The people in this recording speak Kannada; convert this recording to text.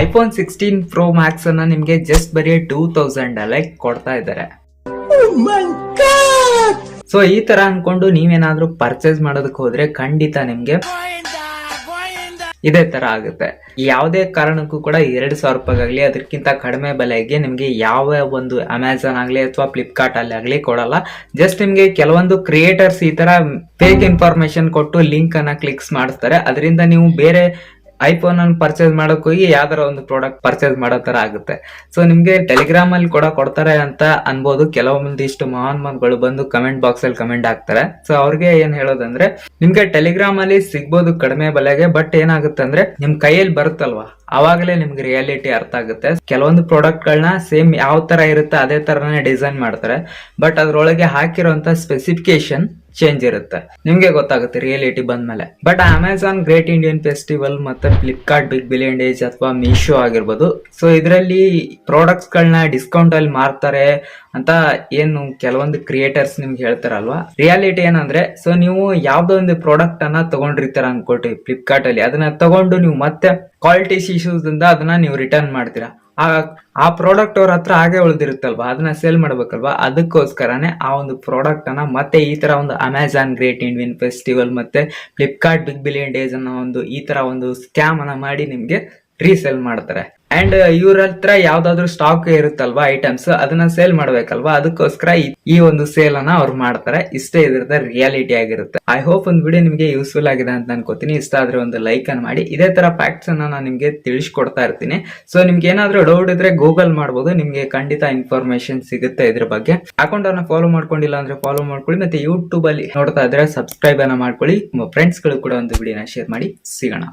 ಐಫೋನ್ 16 Pro Max ಅನ್ನ ನಿಮ್ಗೆ ಜಸ್ಟ್ ಬರೀ 2000 ಅಲ್ಲೇ ಕೊಡ್ತಾ ಇದ್ದಾರೆ. ಸೊ ಈ ತರ ಅನ್ಕೊಂಡು ನೀವೇನಾದ್ರೂ ಪರ್ಚೇಸ್ ಮಾಡೋದಕ್ಕೆ ಹೋದ್ರೆ ಖಂಡಿತ ನಿಮ್ಗೆ ಇದೇ ತರ ಆಗುತ್ತೆ. ಯಾವುದೇ ಕಾರಣಕ್ಕೂ ಕೂಡ 2000 ರೂಪಾಯಿಗಾಗ್ಲಿ ಅದಕ್ಕಿಂತ ಕಡಿಮೆ ಬೆಲೆಗೆ ನಿಮ್ಗೆ ಯಾವ ಒಂದು ಅಮೆಝಾನ್ ಆಗ್ಲಿ ಅಥವಾ ಫ್ಲಿಪ್ಕಾರ್ಟ್ ಅಲ್ಲಿ ಆಗ್ಲಿ ಕೊಡಲ್ಲ. ಜಸ್ಟ್ ನಿಮ್ಗೆ ಕೆಲವೊಂದು ಕ್ರಿಯೇಟರ್ಸ್ ಈ ತರ ಫೇಕ್ ಇನ್ಫಾರ್ಮೇಶನ್ ಕೊಟ್ಟು ಲಿಂಕ್ ಅನ್ನ ಕ್ಲಿಕ್ಸ್ ಮಾಡಿಸ್ತಾರೆ. ಅದರಿಂದ ನೀವು ಬೇರೆ ಐಫೋನ್ ಅನ್ನು ಪರ್ಚೇಸ್ ಮಾಡಕ್ ಹೋಗಿ ಯಾವ್ದಾರ ಒಂದು ಪ್ರಾಡಕ್ಟ್ ಪರ್ಚೇಸ್ ಮಾಡೋ ತರ ಆಗುತ್ತೆ. ಸೊ ನಿಮ್ಗೆ ಟೆಲಿಗ್ರಾಮ್ ಅಲ್ಲಿ ಕೂಡ ಕೊಡ್ತಾರೆ ಅಂತ ಅನ್ಬೋದು. ಕೆಲವೊಂದಿಷ್ಟು ಮಹಾನ್ಗಳು ಬಂದು ಕಮೆಂಟ್ ಬಾಕ್ಸ್ ಅಲ್ಲಿ ಕಮೆಂಟ್ ಹಾಕ್ತಾರೆ. ಸೊ ಅವ್ರಿಗೆ ಏನ್ ಹೇಳೋದಂದ್ರೆ ನಿಮ್ಗೆ ಟೆಲಿಗ್ರಾಮ್ ಅಲ್ಲಿ ಸಿಗ್ಬೋದು ಕಡಿಮೆ ಬೆಲೆಗೆ, ಬಟ್ ಏನಾಗುತ್ತೆ ಅಂದ್ರೆ ನಿಮ್ ಕೈಯಲ್ಲಿ ಬರುತ್ತಲ್ವಾ ಅವಾಗಲೇ ನಿಮ್ಗೆ ರಿಯಾಲಿಟಿ ಅರ್ಥ ಆಗುತ್ತೆ. ಕೆಲವೊಂದು ಪ್ರಾಡಕ್ಟ್ ಗಳನ್ನ ಸೇಮ್ ಯಾವ ತರ ಇರುತ್ತೆ ಅದೇ ತರನೇ ಡಿಸೈನ್ ಮಾಡ್ತಾರೆ, ಬಟ್ ಅದ್ರೊಳಗೆ ಹಾಕಿರುವಂತ ಸ್ಪೆಸಿಫಿಕೇಶನ್ ಚೇಂಜ್ ಇರುತ್ತೆ. ನಿಮ್ಗೆ ಗೊತ್ತಾಗುತ್ತೆ ರಿಯಾಲಿಟಿ ಬಂದ್ಮೇಲೆ. But Amazon great Indian festival ಮತ್ತೆ ಫ್ಲಿಪ್ಕಾರ್ಟ್ ಬಿಗ್ ಬಿಲಿಯನ್ ಡೇಸ್ ಅಥವಾ ಮೀಶೋ ಆಗಿರ್ಬೋದು, ಸೊ ಇದರಲ್ಲಿ ಪ್ರಾಡಕ್ಟ್ಸ್ ಗಳನ್ನ ಡಿಸ್ಕೌಂಟ್ ಅಲ್ಲಿ ಮಾರ್ತಾರೆ ಅಂತ ಏನು ಕೆಲವೊಂದು ಕ್ರಿಯೇಟರ್ಸ್ ನಿಮ್ಗೆ ಹೇಳ್ತಾರಲ್ವಾ. ರಿಯಾಲಿಟಿ ಏನಂದ್ರೆ, ಸೊ ನೀವು ಯಾವ್ದೋ ಒಂದು ಪ್ರಾಡಕ್ಟ್ ಅನ್ನ ತಗೊಂಡಿರ್ತೀರ ಅನ್ಕೊಟ್ಟಿ ಫ್ಲಿಪ್ಕಾರ್ಟ್ ಅಲ್ಲಿ, ಅದನ್ನ ತಗೊಂಡು ನೀವು ಮತ್ತೆ ಕ್ವಾಲಿಟಿ ಇಶ್ಯೂಸ್ ಇಂದ ಅದನ್ನ ನೀವು ರಿಟರ್ನ್ ಮಾಡ್ತೀರಾ. ಆ ಪ್ರಾಡಕ್ಟ್ ಅವ್ರ ಹತ್ರ ಹಾಗೆ ಉಳಿದಿರುತ್ತಲ್ವಾ, ಅದನ್ನ ಸೇಲ್ ಮಾಡ್ಬೇಕಲ್ವಾ. ಅದಕ್ಕೋಸ್ಕರನೇ ಆ ಒಂದು ಪ್ರಾಡಕ್ಟ್ ಅನ್ನ ಮತ್ತೆ ಈ ತರ ಒಂದು ಅಮೆಝಾನ್ ಗ್ರೇಟ್ ಇಂಡಿಯನ್ ಫೆಸ್ಟಿವಲ್ ಮತ್ತೆ ಫ್ಲಿಪ್ಕಾರ್ಟ್ ಬಿಗ್ ಬಿಲಿಯನ್ ಡೇಸ್ ಅನ್ನೋ ಒಂದು ಈ ತರ ಒಂದು ಸ್ಕ್ಯಾಮ್ ಅನ್ನ ಮಾಡಿ ನಿಮ್ಗೆ ರೀಸೇಲ್ ಮಾಡ್ತಾರೆ. ಅಂಡ್ ಇವ್ರ ಹತ್ರ ಯಾವ್ದಾದ್ರು ಸ್ಟಾಕ್ ಇರುತ್ತಲ್ವಾ ಐಟಮ್ಸ್, ಅದನ್ನ ಸೇಲ್ ಮಾಡ್ಬೇಕಲ್ವಾ, ಅದಕ್ಕೋಸ್ಕರ ಈ ಒಂದು ಸೇಲ್ ಅನ್ನ ಅವ್ರು ಮಾಡ್ತಾರೆ. ಇಷ್ಟೇ ಇದ್ರದ ರಿಯಾಲಿಟಿ ಆಗಿರುತ್ತೆ. ಐ ಹೋಪ್ ಒಂದು ವಿಡಿಯೋ ನಿಮ್ಗೆ ಯೂಸ್ಫುಲ್ ಆಗಿದೆ ಅಂತ ಅನ್ಕೋತೀನಿ. ಇಷ್ಟ ಆದ್ರೆ ಒಂದು ಲೈಕ್ ಅನ್ನು ಮಾಡಿ. ಇದೇ ತರ ಫ್ಯಾಕ್ಟ್ಸ್ ಅನ್ನ ನಾನು ನಿಮ್ಗೆ ತಿಳಿಸ್ಕೊಡ್ತಾ ಇರ್ತೀನಿ. ಸೊ ನಿಮ್ಗೆ ಏನಾದ್ರೂ ಡೌಟ್ ಇದ್ರೆ ಗೂಗಲ್ ಮಾಡಬಹುದು, ನಿಮ್ಗೆ ಖಂಡಿತ ಇನ್ಫಾರ್ಮೇಶನ್ ಸಿಗುತ್ತೆ ಇದ್ರ ಬಗ್ಗೆ. ಅಕೌಂಟ್ ಅನ್ನ ಫಾಲೋ ಮಾಡ್ಕೊಂಡಿಲ್ಲ ಅಂದ್ರೆ ಫಾಲೋ ಮಾಡ್ಕೊಳ್ಳಿ. ಮತ್ತೆ ಯೂಟ್ಯೂಬ್ ಅಲ್ಲಿ ನೋಡ್ತಾ ಇದ್ರೆ ಸಬ್ಸ್ಕ್ರೈಬ್ ಅನ್ನ ಮಾಡ್ಕೊಳ್ಳಿ. ನಿಮ್ಮ ಫ್ರೆಂಡ್ಸ್ ಗಳು ಕೂಡ ಒಂದು ವಿಡಿಯೋನ ಶೇರ್ ಮಾಡಿ. ಸಿಗೋಣ.